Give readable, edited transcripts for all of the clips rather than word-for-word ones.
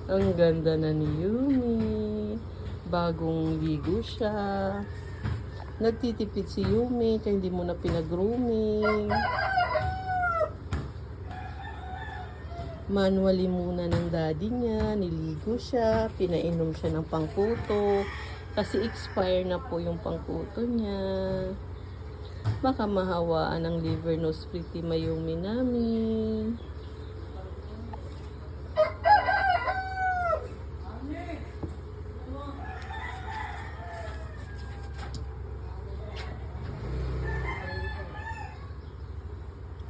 Ang ganda na ni Yumi. Bagong ligo siya. Nagtitipid si Yumi kaya hindi mo na pinag-grooming. Manually muna ng daddy niya. Niligo siya. Pinainom siya ng pangkuto. Kasi expire na po yung pangkuto niya. Baka mahawaan ang liver no pretty Mayumi namin.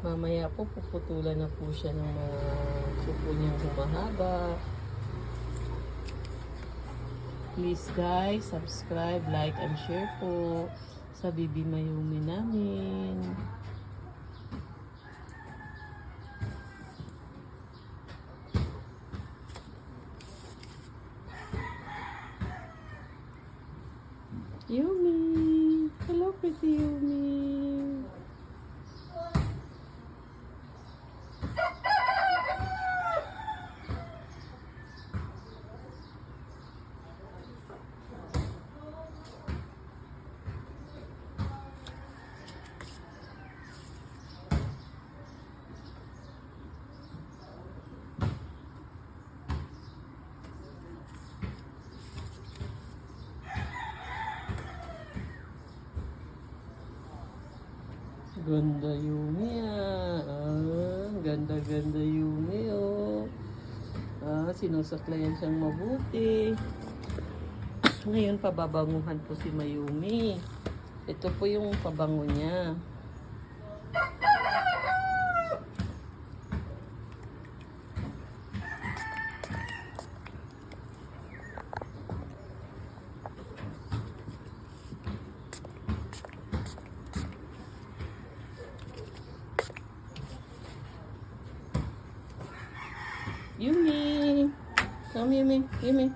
Mamaya po puputulan na po siya ng mga suko niyang humahaba. Please guys, subscribe, like, and share po sa Bibi Mayumi namin. Yumi! Hello, pretty Yumi! Ganda Yumi ganda Yumi oh. Sinusaklayan siyang mabuti. Ngayon pababanguhan po si Mayumi. Ito po yung pabango niya. Yumi! Come Yumi, Yumi.